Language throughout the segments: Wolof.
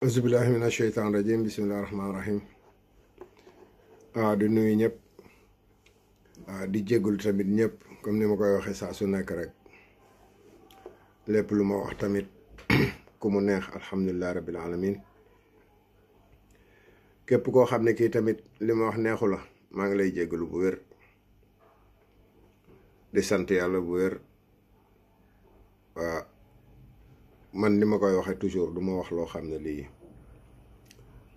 auzubillahi mina sheytaan rajim bismillahi rahmaani rahim di nuyu ñëpp di jéggul tamit ñëpp comme ni ma koy waxee saa su nekk rek lépp lu ma wax tamit ku mu neex alhamdulilah rabbil alamin képp koo xam ne kii tamit li ma wax neexu la maa ngi lay jéggalu bu wér di sant yàlla bu wér man ni ma koy waxee toujours du ma wax loo xam ne lii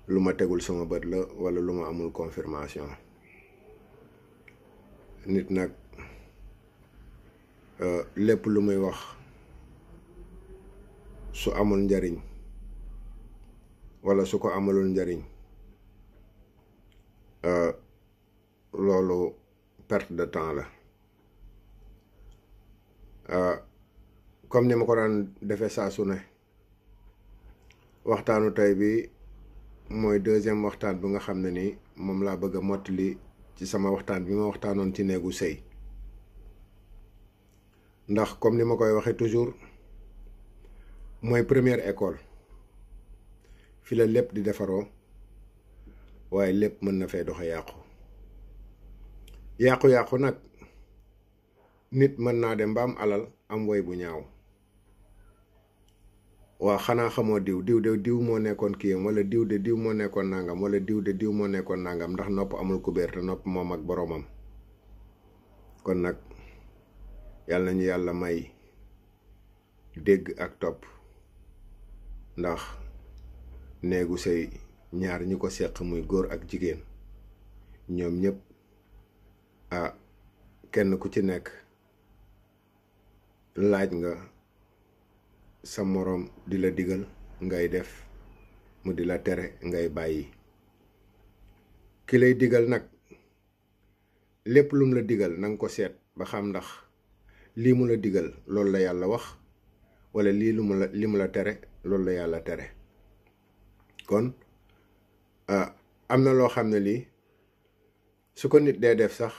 lu ma tegul sama bët la wala lu ma amul confirmation nit nag lépp lu muy wax su amul njariñ wala su ko amalul njariñ loolu perte de temps la comme ni ma ko daan defee saa su ne waxtaanu tey bi mooy deuxième waxtaan bi nga xam ne ni moom laa bëgg a mottali ci sama waxtaan bi ma waxtaanoon ci néegu sëy ndax comme ni ma koy waxee toujours mooy première école fi la lépp di defaroo waaye lépp mën na fee doxe yàqu nag nit mën naa dem ba am alal am woy bu ñaaw waa xanaa xamoo diw moo nekkoon kiyam wala diw moo nekkoon nangam wala diw moo nekkoon nangam ndax nopp amul kubéer te nopp moom ak boroomam kon nag yàlla nañu yàlla may dégg ak topp ndax néegu sëy ñaar ñi ko seq muy góor ak jigéen ñoom ñëpp kenn ku ci nekk laaj nga sa moroom di la digal ngay def mu di la tere ngay bàyyi ki lay digal nag lépp lum la digal nanga ko seet ba xam ndax lii mu la digal loolu la yàlla wax wala li mu la tere loolu la yàlla tere kon am na loo xam ne lii su ko nit dee def sax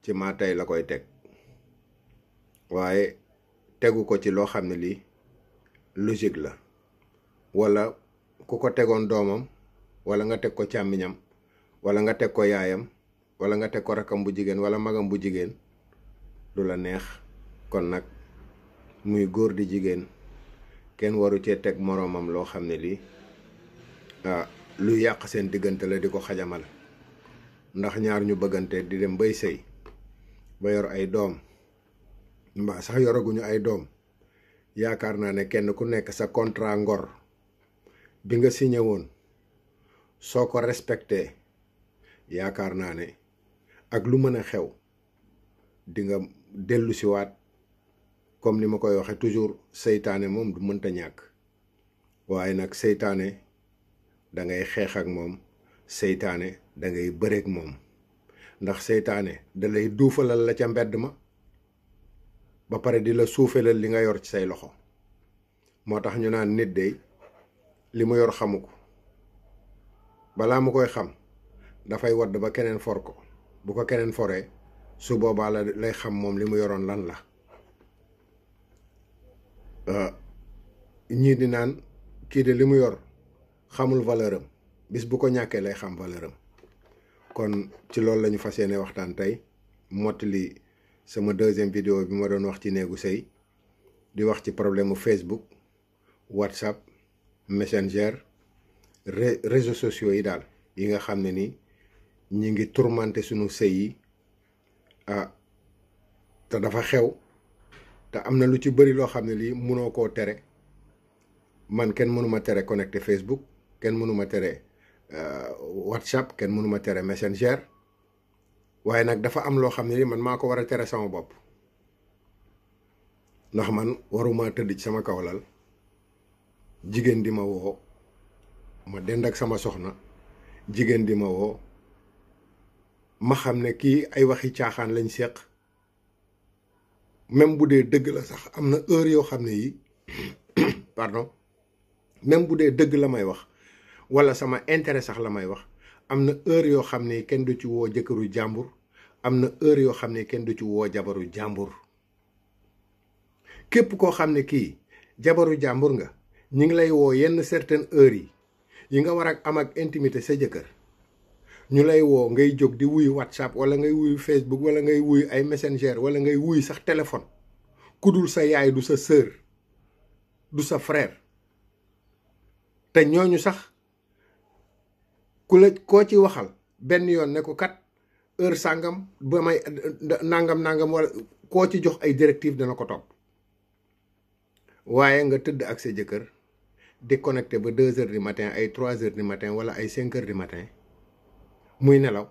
ci maa tey la koy teg waaye tegu ko ci loo xam ne lii logique la wala ku ko tegoon doomam wala nga teg ko càmmiñam wala nga teg ko yaayam wala nga teg ko rakam bu jigéen wala magam bu jigéen du la neex kon nag muy góor di jigéen kenn waru cee teg moroomam loo xam ne lii lu yàq seen diggante la di ko xajamal ndax ñaar ñu bëggante di dem bay sëy ba yor ay doom mbaa sax yoraguñu ay doom yaakaar naa ne kenn ku nekk sa contrat ngor bi nga signé woon soo ko respecté yaakaar naa ne ak lu mën a xew di nga dellu siwaat comme ni ma koy waxe toujours seytaane moom du mënta ñàkk waaye nag seytaane da ngay xeex ak moom seytaane da ngay bëreek moom ndax seytaane da lay duufalal la ca mbedd ma ba pare di la suufalal li nga yor ci say loxo moo tax ñu naan nit dey li mu yor xamu ko balaa mu koy xam dafay wadd ba keneen for ko bu ko keneen foree su boobaa la lay xam moom li mu yoroon lan la ñii di naan kii de li mu yor xamul valeur am bis bu ko ñàkkee lay xam valeur am kon ci loolu la ñu fas yéene waxtaan tey mottali sama deuxième vidéo bi ma doon wax ci néegu sëy di wax ci problème mu Facebook WhatsApp Messenger réseaux sociaux yi daal yi nga xam ne ni ñi ngi tourmenté suñu sëy yi te dafa xew te am na lu ci bëri loo xam ne lii mënoo koo tere man kenn mënuma tere connecté Facebook kenn mënuma tere WhatsApp kenn mënuma tere Messenger waaye nag dafa am loo xam ne ni man maa ko war a tere sama bopp ndax man waruma tëdd ci sama kawlal jigéen di ma woo ma dend ak sama soxna jigéen di ma woo ma xam ne kii ay waxi caaxaan lañ seq même bu dee dëgg la sax am na heure yoo xam ne yi pardon même bu dee dëgg la may wax wala sama intérêt sax la may wax am na heure yoo xam ne kenn du ci woo jëkkëru jàmbur am na heure yoo xam ne kenn du ci woo jabaru jàmbur képp koo xam ne kii jabaru jàmbur nga ñi ngi lay woo yenn certaines heures yi nga war a am ak intimité sa jëkkër ñu lay woo ngay jóg di wuyu WhatsApp wala ngay wuyu Facebook wala ngay wuyu ay messenger wala ngay wuyu sax téléphone ku dul sa yaay du sa sœur du sa frère te ñooñu sax ku la koo ci waxal benn yoon ne ko kat heure sàngam ba may nangam wala koo ci jox ay directive dana ko topp waaye nga tëdd ak sa jëkkër déconnecté ba 2 heures du matin ay 3 heures du matin wala ay 5 heures du matin muy nelaw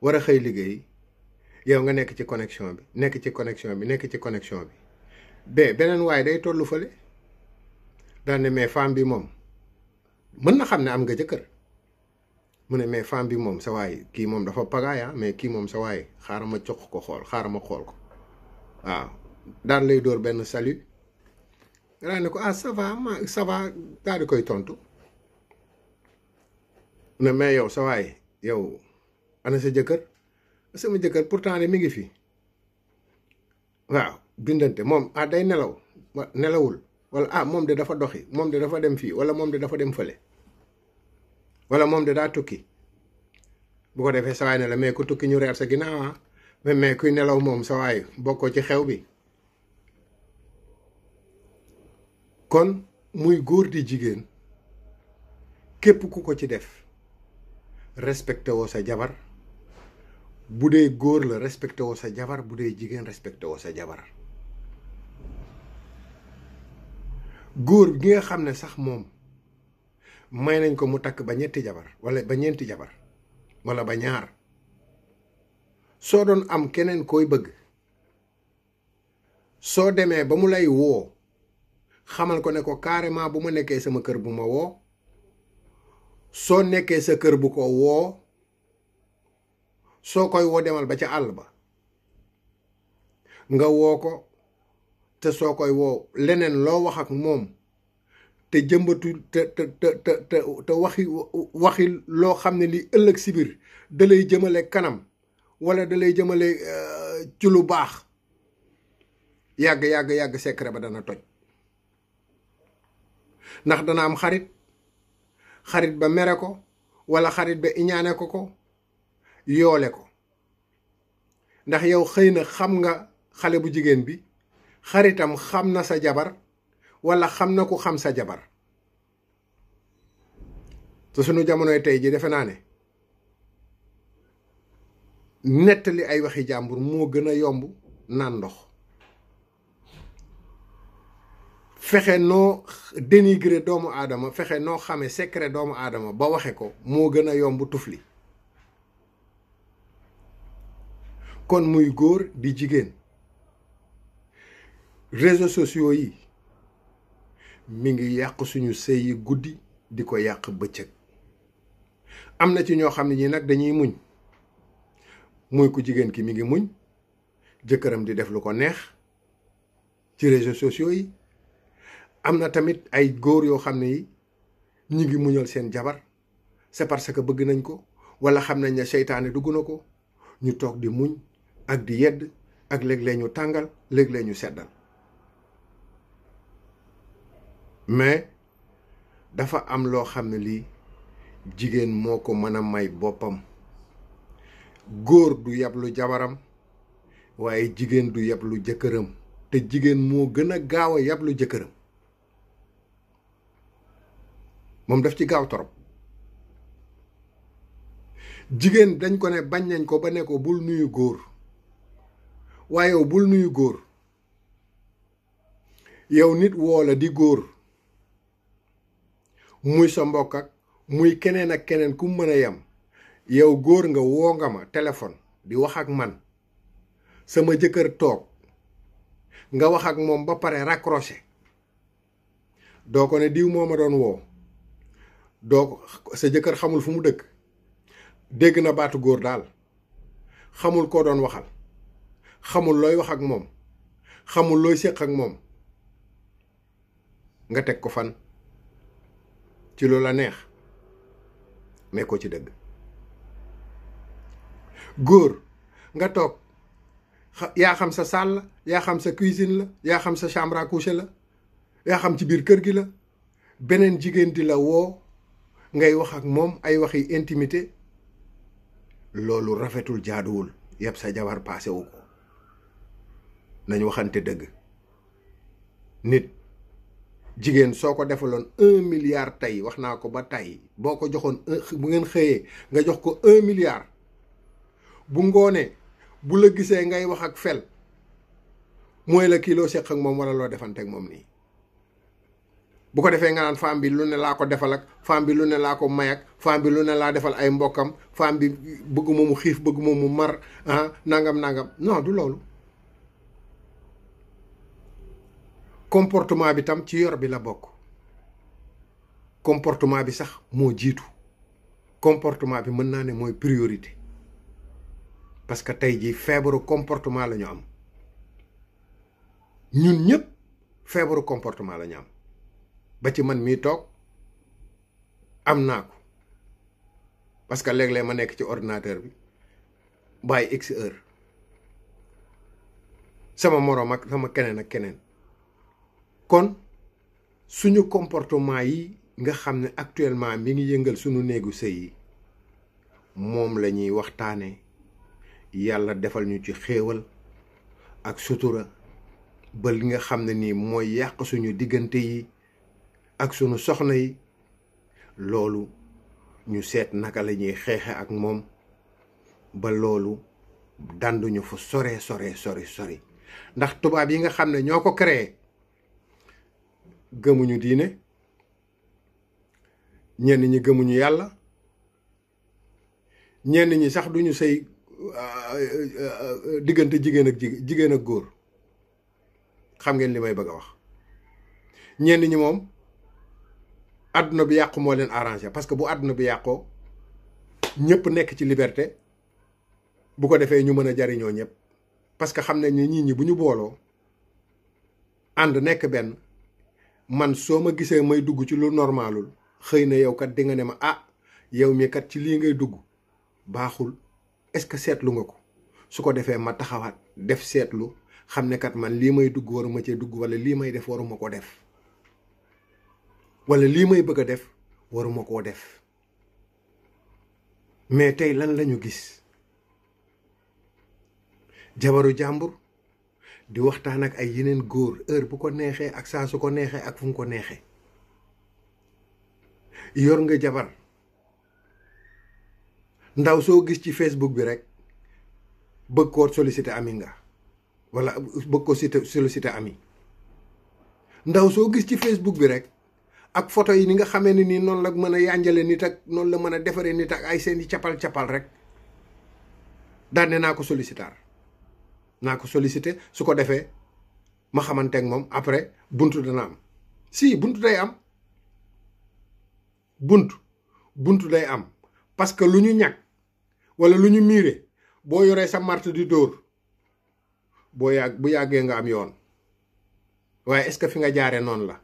war a xëy liggéey yow nga nekk ci connexion bi nekk ci connexion bi beneen waaye day tollu fële daan ne mais femme bi moom mën na xam ne am nga jëkkër mu ne mais femme bi moom sa waay kii moom dafa pagaaya mais kii moom sa waay xaaral ma jox ko xool xaaral ma xool ko waaw daan lay dóor benn salut daan ne ko ça va daal di koy tontu ne mais yow sa waay yow ana sa jëkkër sama jëkkër pourtant ne mi ngi fi waaw bindante moom day nelawul wala moom de dafa doxi moom de dafa dem fii wala moom de dafa dem fële wala moom de daa tukki bu ko defee sa waay ne la mais ku tukki ñu reer sa ginnaaw mais kuy nelaw moom sa waay bokkoo ci xew bi kon muy góor di jigéen képp ku ko ci def respecté woo sa jabar bu dee góor la respecté woo sa jabar bu dee jigéen respecté woo sa jabar góor gi nga xam ne sax moom may nañ ko mu takk ba ñetti jabar wala ba ñeenti jabar wala ba ñaar soo doon am keneen koy bëgg soo demee ba mu lay woo xamal ko ne ko carrément bu ma nekkee sama kër bu ma woo soo nekkee sa kër bu ko woo soo koy woo demal ba ca àll ba nga woo ko te soo koy woo leneen loo wax ak moom te jëmbatu te waxi loo xam ne li ëllëg si biir da lay jëmale kanam wala da lay jëmale ci lu baax yàgg secret ba dana toj ndax dana am xarit ba mere ko wala xarit ba iñaane ko yoole ko ndax yow xëy na xam nga xale bu jigéen bi xaritam xam na sa jabar wala xam na ku xam sa jabar te sunu jamonoy tey ji defe naa ne nettali ay waxi jàmbur moo gën a yomb naan ndox fexe noo dénigrer doomu aadama fexe noo xame secret doomu aadama ba waxe ko moo gën a yomb tufli kon muy góor di jigéen réseaux sociaux yi mi ngi yàq suñu sëy yi guddi di ko yàq bëccëg am na ci ñoo xam ne ñi nag dañuy muñ muy ku jigéen ki mi ngi muñ jëkkëram di def lu ko neex ci réseaux sociaux yi am na tamit ay góor yoo xam ne yi ñi ngi muñal seen jabar c'est parce que bëgg nañ ko wala xam nañ ne seytaane dugg na ko ñu toog di muñ ak di yedd ak léeg-léeg ñu tàngal léeg-léeg ñu seddal mais dafa am loo xam ne lii jigéen moo ko mën a may boppam góor du yablu jabaram waaye jigéen du yablu jëkkëram te jigéen moo gën a gaaw a yablu jëkkëram moom daf ci gaaw torop jigéen dañ ko ne bañ nañ ko ba ne ko bul nuyu góor waaye yow bul nuyu góor yow nit woo la di góor muy sa mbokk ak muy keneen ak keneen ku mën a yem yow góor nga woo nga ma téléphone di wax ak man sama jëkkër toog nga wax ak moom ba pare raccroché doo ko ne diw moo ma doon woo doo sa jëkkër xamul fu mu dëkk dégg na baatu góor daal xamul koo doon waxal xamul looy wax ak moom xamul looy séq ak moom nga teg ko fan ci lu la neex nekkoo ci dëgg góor nga toog yaa xam sa salle la yaa xam sa cuisine la yaa xam sa chambre à coucher la yaa xam ci biir kër gi la beneen jigéen di la woo ngay wax ak moom ay waxi intimité loolu rafetul jaaduwul yëpp sa jabar passé wu ko nañ waxante dëgg nit jigéen soo ko defaloon 1 milliard tey wax naa ko ba tey boo ko joxoon bu ngeen xëyee nga jox ko 1 milliard bu ngoonee bu la gisee ngay wax ak fel mooy la kii loo seq ak moom wala loo defante ak moom nii bu ko defee nga naan femme bi lu ne laa ko defal ak femme bi lu ne laa ko may ak femme bi lu ne laa defal ay mbokkam femme bi bëgguma mu xiif bëgguma mu mar nangam non du loolu comportement bi tam ci yor bi la bokk comportement bi sax moo jiitu comportement bi mën naa ne mooy priorité parce que tey jii feebaru comportement la ñu am ñun ñëpp feebaru comportement la ñu am ba ci man mii toog am naa ko parce que léeg-léeg ma nekk ci ordinateur bi bàyyi x heure sama moroom ak sama keneen ak keneen kon suñu comportement yi nga xam ne actuellement mi ngi yëngal suñu néegu sëy yi moom la ñuy waxtaane yàlla defal ñu ci xéewal ak sutura ba li nga xam ne nii mooy yàq suñu diggante yi ak suñu soxna yi loolu ñu seet naka la ñuy xeexe ak moom ba loolu danduñu fu sori ndax tubaab yi nga xam ne ñoo ko créé gëmuñu diine ñenn ñi gëmuñu yàlla ñenn ñi sax duñu sëy diggante jigéen ak góor xam ngeen li may bëgg a wax ñenn ñi moom àdduna bi yàqu moo leen arrangé parce que bu àdduna bi yàqoo ñëpp nekk ci liberté bu ko defee ñu mën a jariñoo ñëpp parce que xam nañ ne nit ñi bu ñu booloo ànd nekk benn man soo ma gisee may dugg ci lu normalul xëy na yow kat di nga ne ma yow mi kat ci lii ngay dugg baaxul est-ce que seetlu nga ko su ko defee ma taxawaat def seetlu xam ne kat man lii may dugg waruma cee dugg wala lii may def waruma ko def wala lii may bëgg a def waruma koo def mais tey lan lañu gis jabaru jàmbur di waxtaan ak ay yeneen góor heure bu ko neexee ak saa su ko neexee ak fu mu ko neexee yor nga jabar ndaw soo gis ci Facebook bi rek bëgg koo sollicité ami nga wala bëgg ko sollicité ami ndaw soo gis ci Facebook bi rek ak photo yi ni nga xamee ne nii noonu la mën a yànjale nit ak noonu la mën a defaree nit ak ay seen i capal rek daan ne naa ko sollicité su ko defee ma xamante ak moom après buntu dana am si buntu day am buntu day am parce que lu ñu ñàkk wala lu ñu miire boo yoree sa marto di dóor bu yàggee nga am yoon waaye est-ce que fi nga jaaree noonu la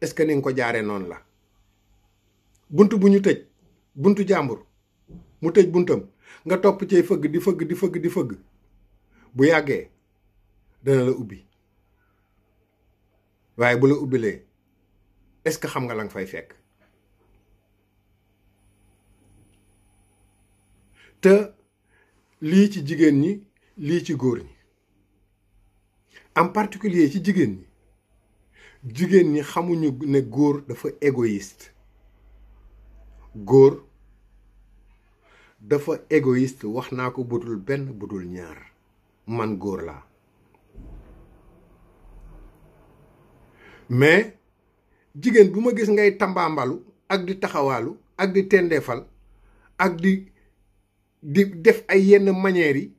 est-ce que ni nga ko jaaree noonu la buntu bu ñu tëj buntu jàmbur mu tëj buntam nga topp cee fëgg di fëgg bu yàggee dana la ubbi waaye bu la ubbilee est-ce que xam nga la nga fay fekk te lii ci jigéen ñi lii ci góor ñi en particulier ci jigéen ñi xamuñu ne góor dafa égoïste góor dafa égoïste wax naa ko budul benn budul ñaar man góor laa mais jigéen bu ma gis ngay tambaambalu ak di taxawaalu ak di tendeefal ak di def ay yenn manières yi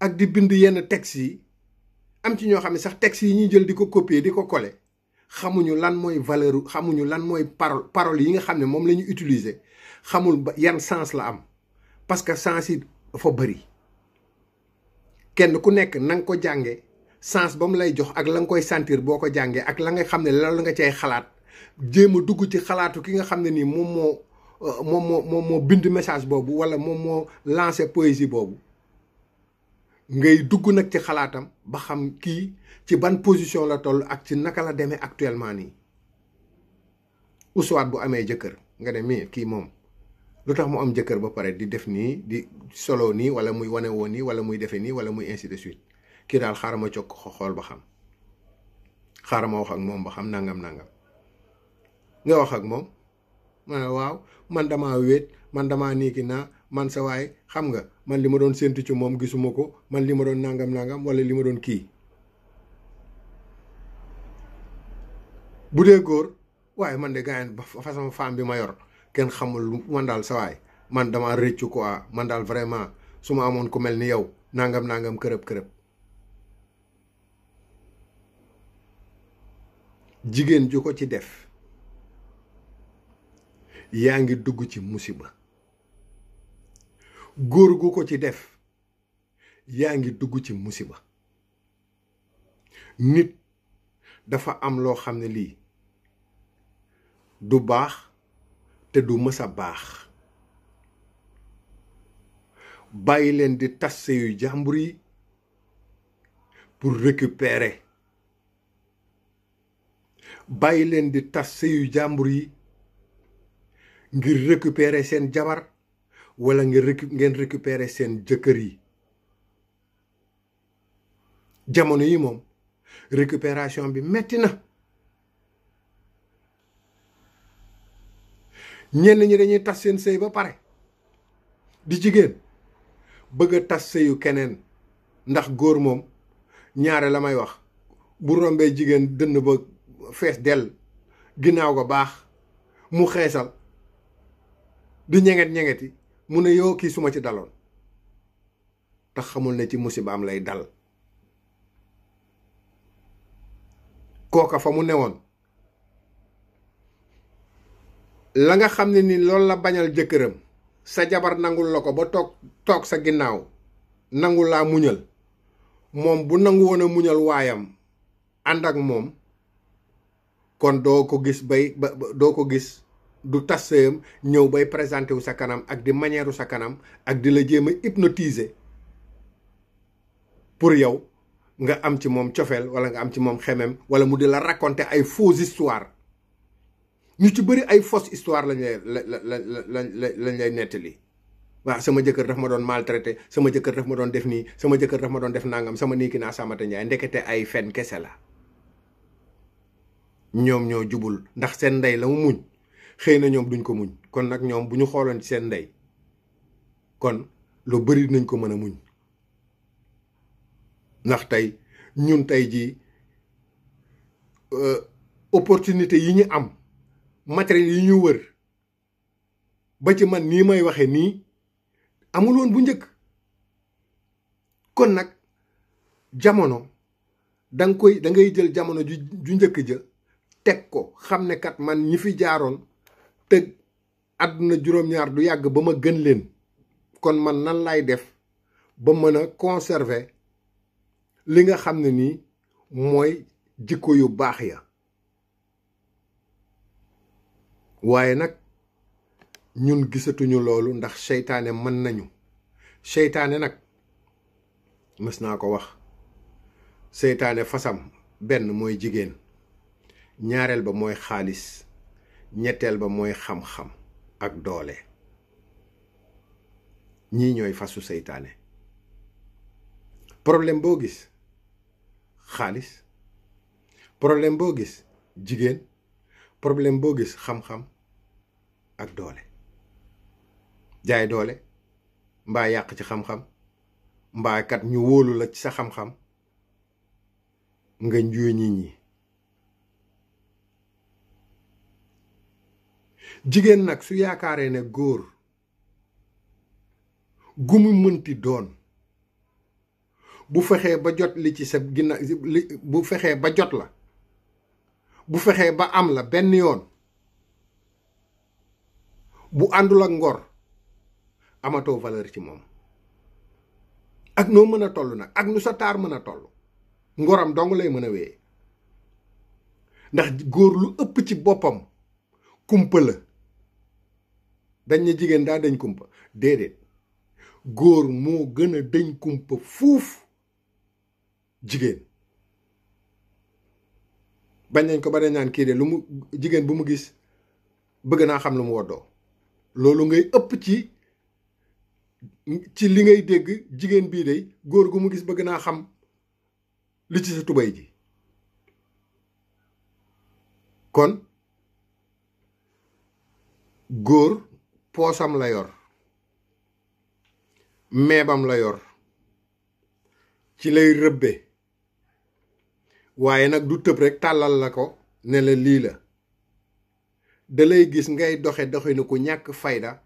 ak di bind yenn textes yi am ci ñoo xam ne sax textes yi ñuy jël di ko copier di ko coller xamuñu lan mooy valeur xamuñu lan mooy parole yi nga xam ne moom la ñu utiliser xamul ba yan sens la am parce que sens yi dafa bëri kenn ku nekk na nga ko jànge sens ba mu lay jox ak la nga koy sentir boo ko jàngee ak la nga xam ne loolu nga cay xalaat jéem a dugg ci xalaatu ki nga xam ne nii moom moo bind message boobu wala moom moo lancé poésie boobu ngay dugg nag ci xalaatam ba xam kii ci ban position la toll ak ci naka la demee actuellement nii. Soit bu amee jëkkër nga ne mii kii moom lu tax mu am jëkkër ba pare di def nii di solo nii wala muy wane woon nii wala muy defee nii wala muy ainsi de suite kii daal xaaral ma cokk xool ba xam xaaral ma wax ak moom ba xam nangam nga wax ak moom ma ne waaw man damaa wéet man damaa nii ki naa man sa waay xam nga man li ma doon séntu ci moom gisuma ko man li ma doon nangam wala li ma doon kii. bu dee góor waaye man de gaañ façon femme bi ma yor kenn xamul man daal sa waay man dama rëccu quoi man daal vraiment su ma amoon ku mel ni yow nangam kërëb jigéen ju ko ci def yaa ngi dugg ci musiba góor gu ko ci def yaa ngi dugg ci musiba. nit dafa am loo xam ne lii du baax te du mës a baax. bàyyi leen di tas sëyu jàmbur yi pour récupérer. bàyyi leen di tas sëyu jàmbur yi ngir récupérer seen jabar wala ngeen récupérer seen jëkkër yi. jamono yi moom récupération bi metti na. ñenn ñi dañuy tas seen sëy ba pare di jigéen bëgg a tas sëyu keneen ndax góor moom ñaare la may wax bu rombee jigéen dënn ba fees dell ginnaaw ga baax mu xeesal di ñeŋeti mu ne yoo kii suma ci daloon tax xamul ne ci musibaam lay dal. kooka fa mu newoon la nga xam ne ni loolu la bañal jëkkëram sa jabar nangul la ko ba toog sa ginnaaw nangul laa muñal moom bu nangu woon a muñal waayam ànd ak moom kon doo ko gis doo ko gis du tas sëyam ñëw bay présenté wu sa kanam ak di manière sa kanam ak di la jéem a hypnotiser pour yow nga am ci moom cofeel wala nga am ci moom xemem wala mu di la raconter ay fausse histoire. ñu ci bëri ay fausse histoire lañ lay nettali. waaw sama jëkkër daf ma doon maltraité sama jëkkër daf ma doon def nii sama jëkkër daf ma doon def nangam sama nii ki naa Sàmmata Njaay ndekete ay fen kese la. ñoom ñoo jubul ndax seen ndey la mu muñ xëy na ñoom duñ ko muñ kon nag ñoom bu ñu xooloon ci seen ndey kon lu bëri nañ ko mën a muñ. ndax tey ñun tey jii opportunité yi ñu am matériel yi ñu wër ba ci man nii may waxe nii amul woon bu njëkk. kon nag jamono da ngay jël jamono ju njëkk ja teg ko xam ne kat man ñi fi jaaroon te àdduna juróom-ñaar du yàgg ba ma gën leen kon man nan lay def ba mën a conserver li nga xam ne nii mooy jikko yu baax ya. waaye nag ñun gisatuñu loolu ndax seytaane mën nañu. seytaane nag mës naa ko wax seytaane fasam benn mooy jigéen ñaareel ba mooy xaalis ñetteel ba mooy xam-xam ak doole. ñii ñooy fasu seytaane. problème boo gis xaalis problème boo gis jigéen problème boo gis xam-xam ak doole. jaay doole mbaa yàq ci xam-xam mbaa kat ñu wóolu la ci sa xam-xam nga njuuy nit ñi. jigéen nag su yaakaaree ne góor gu mu mënti doon bu fexee ba jot li ci sa ginnaaw bu fexee ba jot la bu fexee ba am la benn yoon bu àndul ak ngor amatoo valeur ci moom. ak noo mën a toll nag ak nu sa taar mën a toll ngoram dong lay mën a wéyee ndax góor lu ëpp ci boppam kumpa la. dañ ne jigéen daa dañ kumpa déedéet góor moo gën a dañ kumpa fuuf jigéen bañ nañ ko ba dañ naan kii de lu mu jigéen bu mu gis bëgg naa xam lu mu woddoo loolu ngay ëpp ci li ngay dégg jigéen bii de góor gu mu gis bëgg naa xam li ci sa tubay ji kon góor poosam la yor meebam la yor ci lay rëbbe waaye nag du tëb rek tàllal la ko ne la lii la da lay gis ngay doxe ku ñàkk fayda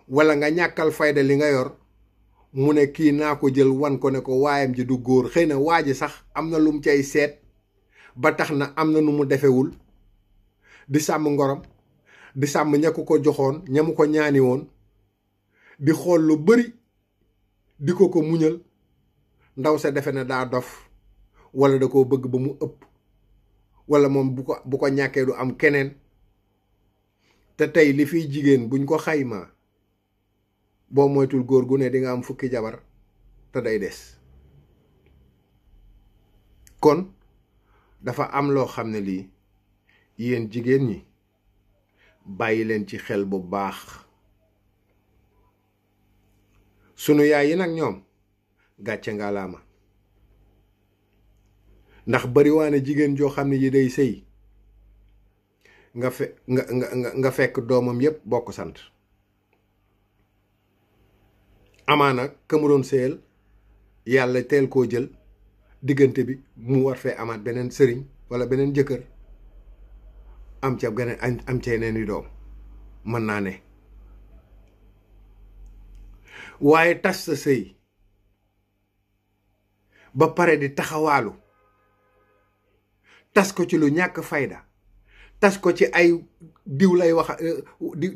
wala nga ñàkkal fayda li nga yor mu ne kii naa ko jël wan ko ne ko waayam ji du góor xëy na waa ji sax am na lum cay seet ba tax na am na nu mu defewul di sàmm ngorom di sàmm ña ko joxoon ñamu ko ñaani woon di xool lu bari di ko muñal ndaw sa defe ne daa dof wala da koo bëgg ba mu ëpp wala moom bu ko ñàkkee du am keneen te tey li fiy jigéen buñ ko xaymaa boo moytul góor gu ne di nga am fukki jabar te day des kon dafa am loo xam ne lii yéen jigéen ñi bàyyi leen ci xel bu baax sunu yaay yi nag ñoom gàcce ngalaama ndax bariwaane jigéen joo xam ne yi day sëy nga fekk doomam yépp bokk sant amaana ka mu doon sëyal yàlla teel koo jël diggante bi mu war fee amaat beneen sëriñ wala beneen jëkkër am ca geneen am ca yeneen i doom mën naa ne waaye tas sa sëy ba pare di taxawaalu tas ko ci lu ñàkk fayda tas ko ci ay diw lay wax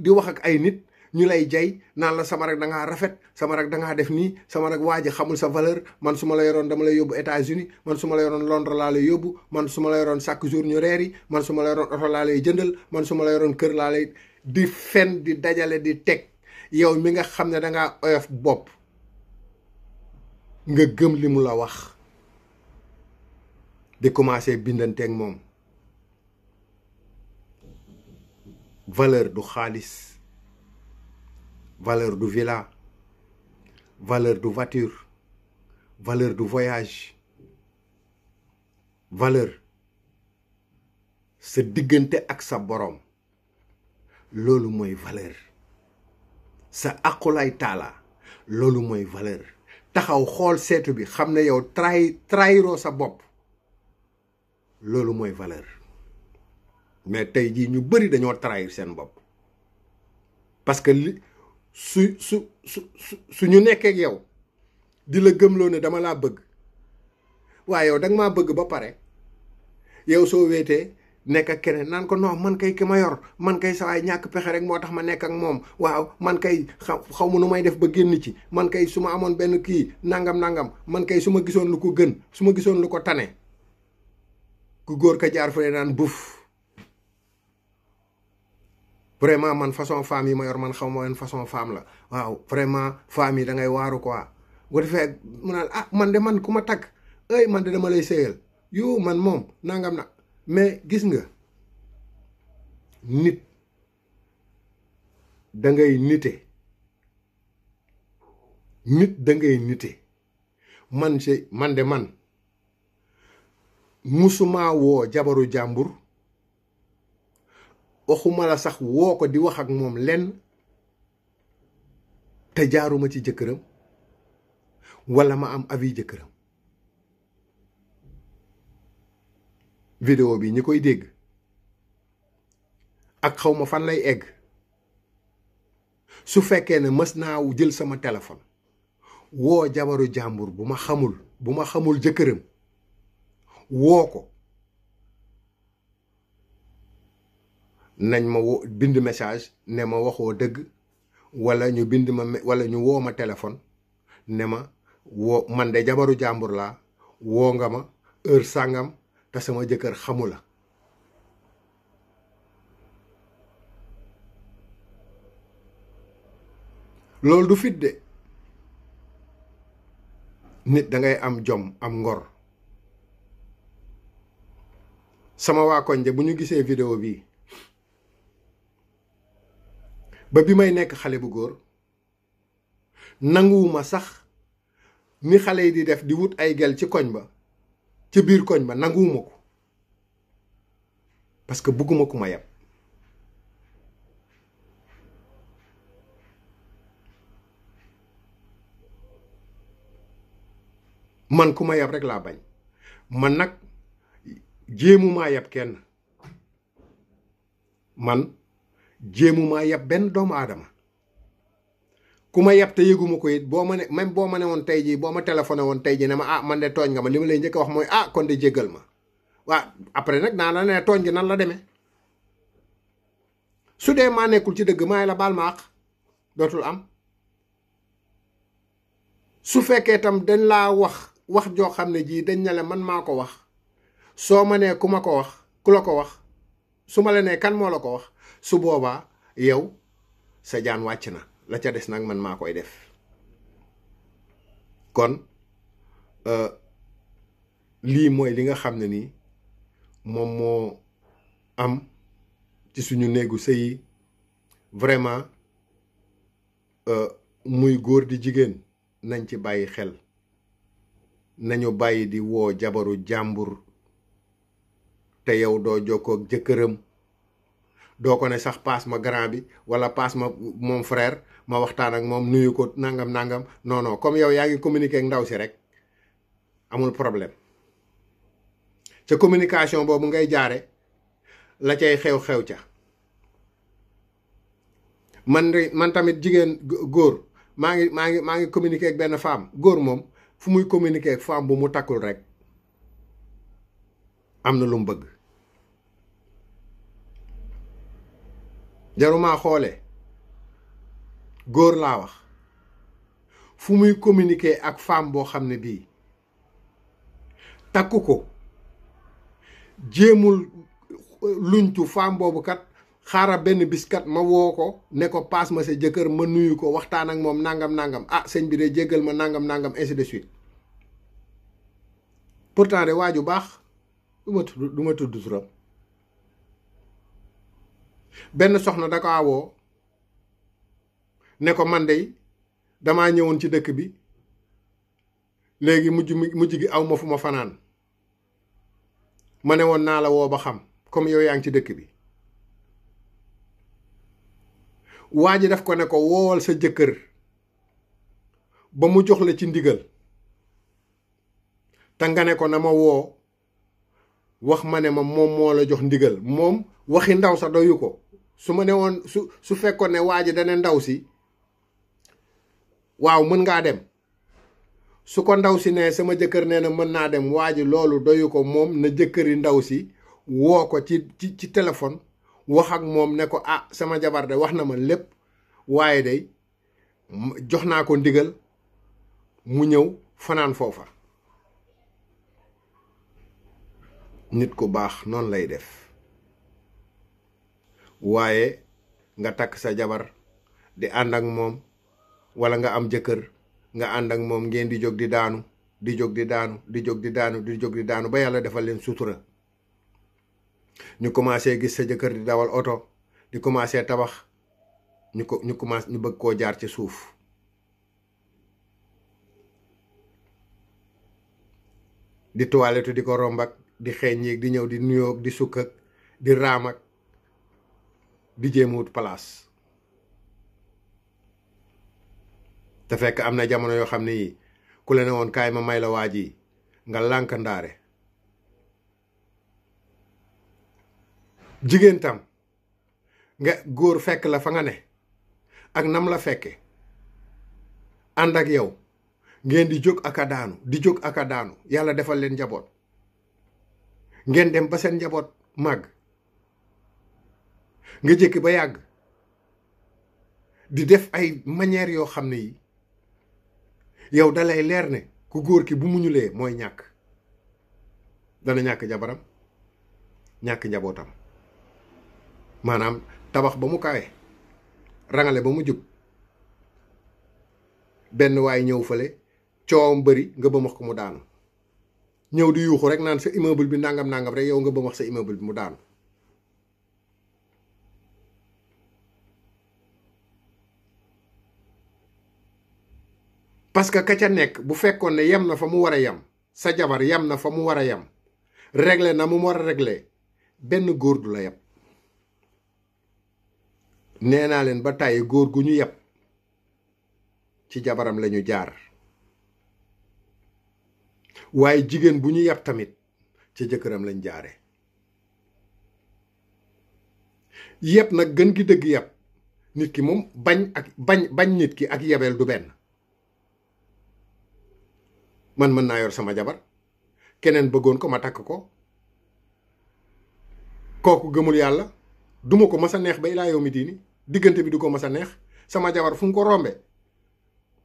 di wax ak ay nit ñu lay jay naan la sama rek da ngaa rafet sama rek da ngaa def nii sama rek waa ji xamul sa valeur man su ma la yoroon dama lay yóbbu États-Unis man su ma la yoroon Londres laa lay yóbbu man su ma la yoroon chaque jour ñu reeri man su ma la yoroon oto laa lay jëndal man su ma la yoroon kër laa lay di fen di dajale di teg yow mi nga xam ne dangaa oyof bopp nga gëm li mu la wax di commencer bindanteeg moom valeur du xaalis valeur du villa valeur du voiture valeur du voyage valeur sa diggante ak sa borom loolu mooy valeur sa aqulay taala loolu mooy valeur taxaw xool seetu bi xam ne yow trahiroo sa bopp loolu mooy valeur mais tey jii ñu bari dañoo trahir seen bopp parce que su ñu nekkee ak yow di la gëmloo ne dama laa bëgg waaye yow danga maa bëgg ba pare yow soo wéetee nekk ak keneen naan ko non man kay ki ma yor man kay sawaay ñàkk pexe rek moo tax ma nekk ak moom waaw man kay xaw ma nu may def ba génn ci man kay su ma amoon benn kii nangam man kay su ma gisoon lu ko gën su ma gisoon lu ko tane ku góor ka jaar fële naan buf vraiment man façon femme yi ma yor man xaw ma woon façon femme la waaw vraiment femme yi da ngay waaru quoi bu defee mu naan ah man de man ku ma takk ay man de dama lay sëyal yu man moom nangam na mais gis nga nit da ngay nite nit da ngay nite man de man musuma woo jabaru jàmbur waxuma la sax woo ko di wax ak moom lenn te jaaruma ci jëkkëram wala ma am avis jëkkëram vidéo bi ñi koy dégg ak xaw ma fan lay egg su fekkee ne mës naa jël sama téléphone woo jabaru jàmbur bu ma xamul jëkkëram woo ko nañ ma bind message ne ma waxoo dëgg wala ñu bind ma wala ñu woo ma téléphone ne ma woo man de jabaru jàmbur laa woo nga ma heure sàngam te sama jëkkër xamu la loolu du fit de nit da ngay am jom am ngor. sama waa koñ de bu ñu gisee vidéo bi ba bi may nekk xale bu góor nanguwuma sax ni xale yi di def di wut ay gel ci koñ ba ci biir koñ ba nanguwuma ko parce que bëgguma ku ma yab. man ku ma yab rek laa bañ. man nag jéemumaa yab kenn, man jéemumaa yab benn doomu aadama. ku ma yab te yëguma ko it boo ma ne même boo ma ne woon tey jii boo ma téléphoné woon tey jii ne ma ah man de tooñ nga ma li ma lay njëkk a wax mooy ah kon de jéggal ma waa après nag naa la ne tooñ gi nan la demee. su dee maa nekkul ci dëgg maay la baal ma àq dootul am. su fekkee tam dañ laa wax joo xam ne jii dañ ne la man maa ko wax soo ma nee ku ma ko wax ku la ko wax su ma la nee kan moo la ko wax su boobaa yow sa jaan wàcc na la ca des nag man maa koy def. kon lii mooy li nga xam ne nii moom moo am ci suñu néegu sëy vraiment muy góor di jigéen nañ ci bàyyi xel. nañu bàyyi di woo jabaru jàmbur te yow doo jokkoo ak jëkkëram doo ko ne sax paas ma grand bi wala paas ma moom frère ma waxtaan ak moom nuyu ko nangam nangam non non comme yow yaa ngi communiquer ak ndaw si rek amul problème. ca communication boobu ngay jaare la cay xew-xew ca. man tamit jigéen góor maa ngi communiquer ak benn femme góor moom fu muy communiquer ak femme bu mu takkul rek am na lu mu bëgg. jaruma xoole góor laa wax fu muy communiquer ak femme boo xam ne bii takku ko jéemul luñtu femme boobu kat xaaral benn bis kat ma woo ko ne ko paas ma sa jëkkër ma nuyu ko waxtaan ak moom nangam nangam ah sëñ bi de jéggal ma nangam nangam ainsi de suite. pourtant de waaju baax du ma tudd turam benn soxna da ko woo ne ko man de damaa ñëwoon ci dëkk bi léegi mujj gi aw ma fu ma fanaan ma ne woon naa la woo ba xam comme yow yaa ngi ci dëkk bi. waa ji daf ko ne ko woowal sa jëkkër ba mu jox la ci ndigal te nga ne ko na ma woo wax ma ne ma moom moo la jox ndigal moom waxi ndaw sa doyu ko. su ma ne woon su fekkoon ne waa ji dana ndaw si waaw mën ngaa dem su ko ndaw si ne sama jëkkër nee na mën naa dem waa ji loolu doyu ko moom na jëkkëri ndaw si woo ko ci téléphone wax ak moom ne ko ah sama jabar de wax na ma lépp waaye day jox naa ko ndigal mu ñëw fanaan foofa. nit ku baax noonu lay def waaye nga takk sa jabar di ànd ak moom wala nga am jëkkër nga ànd ak moom ngeen di jóg di daanu di jóg di daanu di jóg di daanu di jóg di daanu ba yàlla defal leen sutura ñu commencé gis sa jëkkër di dawal oto di commencé tabax ñu bëgg koo jaar ci suuf. di toilette di ko romb ak di xeeñ yéeg di ñëw di nuyoo di sukk ak di raam ak di jéem wut place. te fekk am na jamono yoo xam ne yi ku la ne woon kaay ma may la waa ji nga lànk ndaare. jigéen tam nga góor fekk la fa nga ne ak nam la fekke ànd ak yow ngeen di jóg ak a daanu di jóg ak a daanu yàlla defal leen njaboot ngeen dem ba seen njaboot màgg nga jékki ba yàgg di def ay manière yoo xam ne yi yow dalay leer ne ku góor ki bu mu ñulee mooy ñàkk dana ñàkk jabaram ñàkk njabootam. maanaam tabax ba mu kawe rangale ba mu jub benn waay ñëw fële coowam bëri nga bëmax ko mu daanu ñëw di yuuxu rek naan sa immeuble bi nangam nangam rek yow nga bëmax sa immeuble bi mu daanu parce que ka ca nekk bu fekkoon ne yem na fa mu war a yem sa jabar yem na fa mu war a yem réglé na mu war a réglé benn góor du la yeb nee naa leen ba tàyyi góor gu ñu yeb ci jabaram lañu jaar waaye jigéen bu ñu yeb tamit ci jëkkëram lañ jaare yeb nag gën gi dëgg yeb nit ki moom bañ nit ki ak yebeel du benn man mën naa yor sama jabar keneen bëggoon ko ma takk ko kooku gëmul yàlla duma ko mas a neex ba ilaa yow mi diini diggante bi du ko mas a neex sama jabar fu mu ko rombe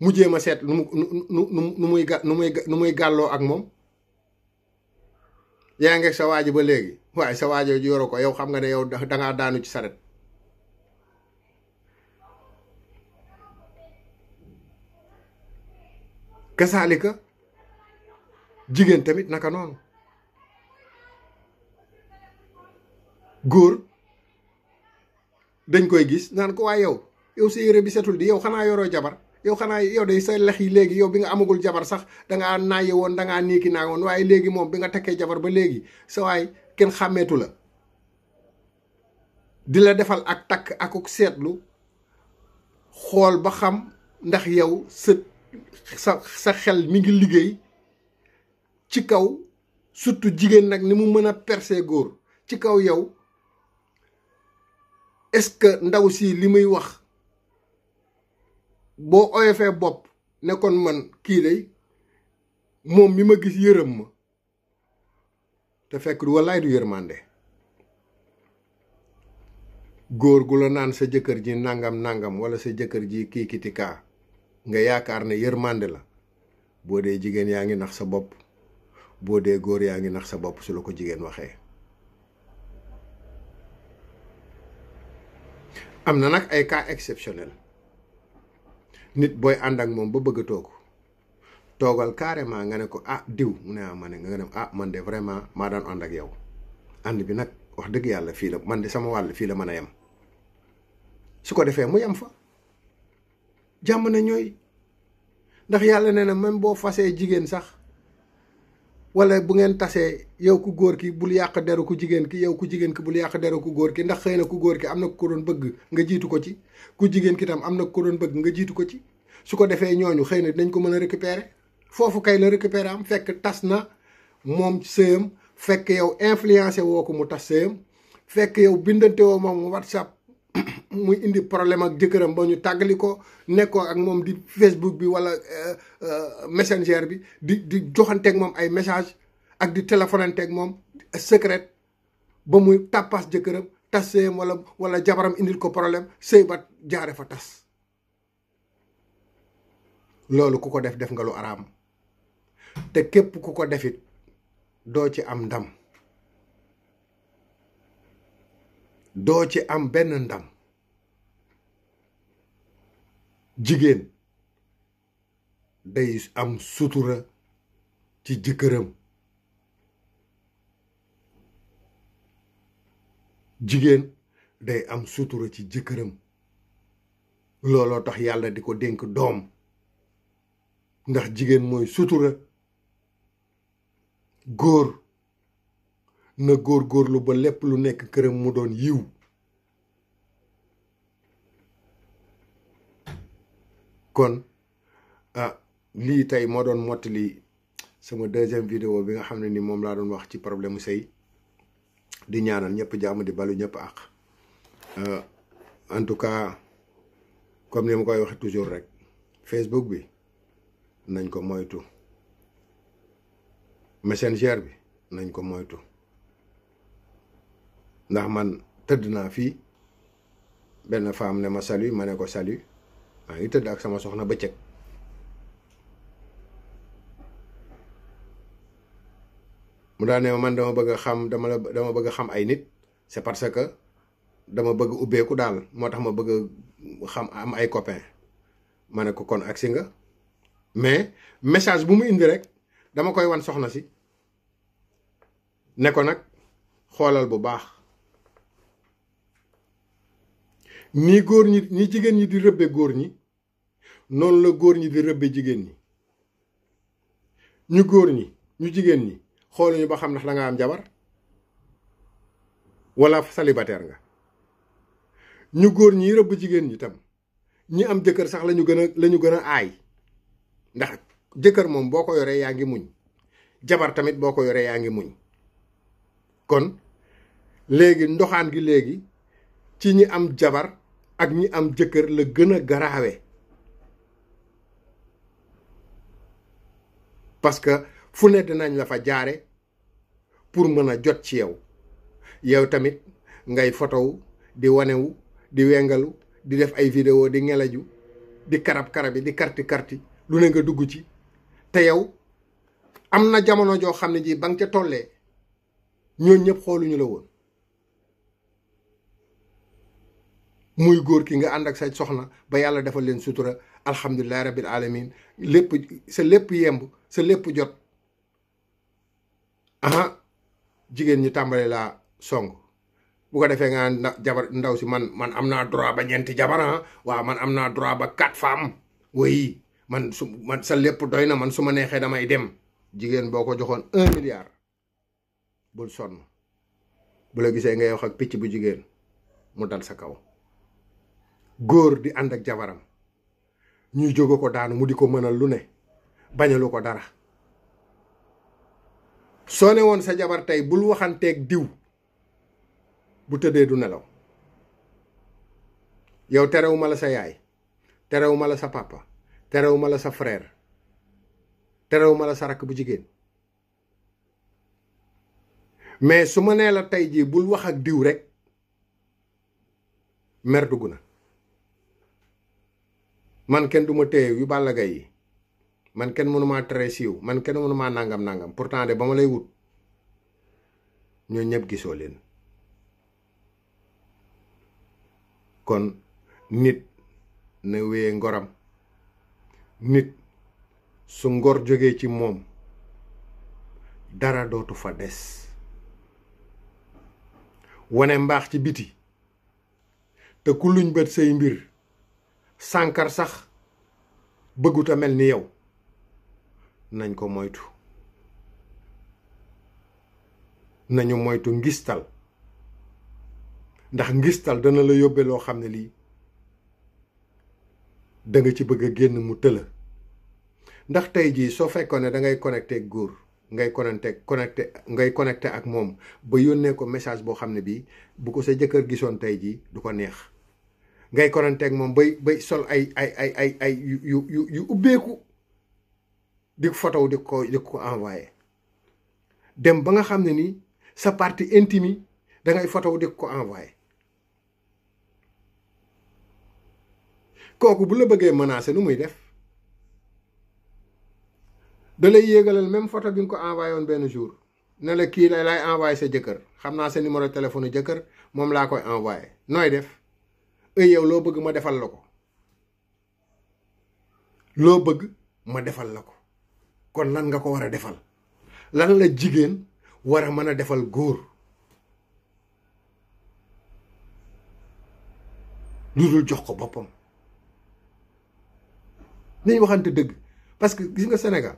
mu jéem a seet nu muy gàlloo ak moom yaa ngeeg sa waaji ba léegi waaye sa waajo ju yoro ko yow xam nga ne yow dangaa daanu ci saret kasaalika jigéen tamit naka noonu góor dañ koy gis naan ko waaye yow sa yére bi setul di yow xanaa yoroo jabar yow xanaa yow day sa lex yi léegi yow bi nga amagul jabar sax dangaa naaye woon dangaa niiki naa woon waaye léegi moom bi nga takkee jabar ba léegi sa waay kenn xàmmeetu la di la defal ak takk akuk seetlu xool ba xam ndax yow sa xel mi ngi liggéey ci kaw surtout jigéen nag ni mu mën a percer góor ci kaw yow est-ce que ndaw si li muy wax boo oyofee bopp ne kon man kii day moom mi ma gis yërëm ma te fekk du wallaay du yërmande góor gu la naan sa jëkkër ji nangam wala sa jëkkër ji kii kitikaa nga yaakaar ne yërmande la boo dee jigéen yaa ngi nax sa bopp boo dee góor yaa ngi nax sa bopp su la ko jigéen waxee am na nag ay cas exceptionnel nit booy ànd ak moom ba bëgg a toog toogal carrément nga ne ko ah diw mu ne ma ne nga ne ah man de vraiment maa daan ànd ak yow ànd bi nag wax dëgg yàlla fii la man de sama wàll fii la mën a yem su ko defee mu yem fa jàmm na ñooy ndax yàlla nee na même boo fasee jigéen sax wala bu ngeen tasee yow ku góor ki bul yàq deru ku jigéen ki yow ku jigéen ki bul yàq deru ku góor ki ndax xëy na ku góor ki am na ku ko doon bëgg nga jiitu ko ci ku jigéen ki tam am na ku ko doon bëgg nga jiitu ko ci su ko defee ñooñu xëy na dañ ko mën a récupérer foofu kay la récupérer am fekk tas na moom sëyam fekk yow influencé woo ko mu tas sëyam fekk yow bindante woo moom WhatsApp muy indi problème ak jëkkëram ba ñu tàggali ko nekkoo ak moom di Facebook bi wala messenger bi di joxanteeg moom ay message ak di téléphonanteeg moom secret ba muy tàppaas jëkkëram tas sëyam wala jabaram indil ko problème sëy ba jaare fa tas loolu ku ko def nga lu araam te képp ku ko defit doo ci am ndam doo ci am benn ndam jigéen day am sutura ci jëkkëram jigéen day am sutura ci jëkkëram looloo tax yàlla di ko dénk doom ndax jigéen mooy sutura góor na góorgóorlu ba lépp lu nekk këram mu doon yiw kon lii tey moo doon mottali sama deuxième vidéo bi nga xam ne ni moom laa doon wax ci problème mu sëy di ñaanal ñëpp jàmm di balu ñëpp àq en tout cas comme ni ma koy waxe toujours rek Facebook bi nañ ko moytu Messenger bi nañ ko moytu ndax man tëdd naa fii benn femme ne ma salut ma ne ko salut maa ngi tëdd ak sama soxna bëccëg mu daal ne man dama bëgg a xam dama bëgg a xam ay nit c'est parce que dama bëgg ubbeeku daal moo tax ma bëgg xam am ay copains ma ne ko kon agsi nga mais message bu mu indi rek dama koy wan soxna si ne ko nag xoolal bu baax ni góor ñi ni jigéen ñi di rëbbe góor ñi noonu la góor ñi di rëbbe jigéen ñi. ñu góor ñi ñu jigéen ñi xooluñu ba xam ndax da nga am jabar wala célibataire nga. ñu góor ñi rëbb jigéen ñi tam ñi am jëkkër sax lañu gën a aay ndax jëkkër moom boo ko yoree yaa ngi muñ jabar tamit boo ko yoree yaa ngi muñ. kon léegi ndoxaan gi léegi ci ñi am jabar ak ñi am jëkkër la gën a garaawe parce que fu ne dinañ la fa jaare pour mën a jot ci yow tamit ngay fotowu di wanewu di wengalu di def ay vidéo di ngelaju di karab-karabi di karti lu ne nga dugg ci te yow am na jamono joo xam ne ji ba nga ca tollee ñooñ ñëpp xooluñu la woon muy góor ki nga ànd ak sa soxna ba yàlla defal leen sutura alhamdulillahi rabbil alamin lépp sa lépp yemb sa lépp jot aha jigéen ñi tàmbale laa song bu ko defee nga jabar ndaw si man am naa droit ba ñeenti jabar waaw man am naa droit ba 4 femmes oui man sa lépp doy na man su ma neexee damay dem. jigéen boo ko joxoon 1 milliard bul sonn bu la gisee ngay wax ak picc bu jigéen mu dal sa kaw. góor di ànd ak jabaram ñuy jóge ko daanu mu di ko mënal lu ne bañalu ko dara. soo ne woon sa jabar tey bul waxanteeg diw bu tëddee du nelaw. yow terewuma la sa yaay terewuma la sa papa terewuma la sa frère terewuma la sa rakk bu jigéen mais su ma nee la tey jii bul wax ak diw rek mer dugg na. man kenn du ma téye yu Balla Gaye yi man kenn mënumaa tere siiw man kenn mënumaa nangam pourtant de ba ma lay wut ñoo ñëpp gisoo leen. kon nit na wéye ngoram nit su ngor jógee ci moom dara dootu fa des. wane mbaax ci biti te ku luñ bët say mbir sànkar sax bëggut a mel ni yow nañ ko moytu. nañu moytu ngistal ndax ngistal dana la yóbbe loo xam ne lii da nga ci bëgg a génn mu tëla. ndax tey jii soo fekkoon ne da ngay connecté ak góor ngay connecté ak moom ba yónnee ko message boo xam ne bii bu ko sa jëkkër gisoon tey jii du ko neex. ngay connecté ak moom bay sol ay yu ubbeeku di photo di ko envoyé dem ba nga xam ne nii sa partie intime yi da ngay photo di ko envoyé. kooku bu la bëggee menacer nu muy def da lay yéegalal même photo bi nga ko envoyé woon benn jour ne la kii lay envoyé sa jëkkër xam naa sa numéro téléphone jëkkër moom laa koy envoyé nooy def. yow loo bëgg ma defal la ko loo bëgg ma defal la ko kon lan nga ko war a defal lan la jigéen war a mën a defal góor lu dul jox ko boppam. nañ waxante dëgg parce que gis nga Sénégal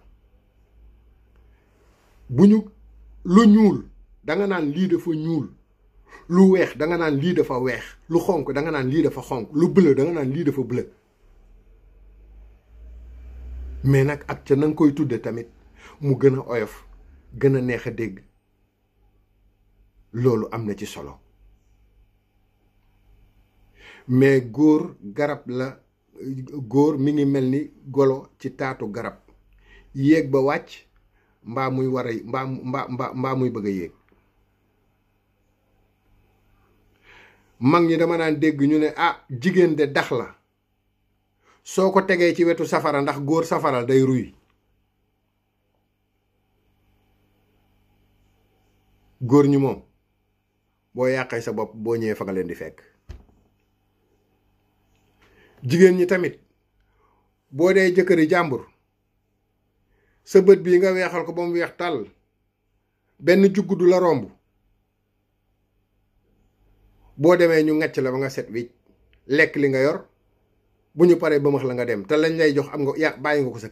bu ñu lu ñuul danga naan lii dafa ñuul lu weex danga naan lii dafa weex lu xonk danga naan lii dafa xonk lu bleu danga naan lii dafa bleu mais nag ak ca na nga koy tudde tamit mu gën a oyof gën a neex a dégg loolu am na ci solo mais góor garab la góor mi ngi mel ni golo ci taatu garab yéeg ba wàcc mbaa muy war a mbaa muy bëgg a yéeg. mag ñi dama naan dégg ñu ne jigéen de dax la soo ko tegee ci wetu safara ndax góor safara day ruy. góor ñi moom boo yàqee sa bopp boo ñëwee fa nga leen di fekk. jigéen ñi tamit boo dee jëkkëri jàmbur sa bët bii nga weexal ko ba mu weex tàll benn juggu du la romb boo demee ñu ngàcc la ba nga set wicc lekk li nga yor bu ñu paree ba max la nga dem te lañ lay jox am nga bàyyi nga ko sa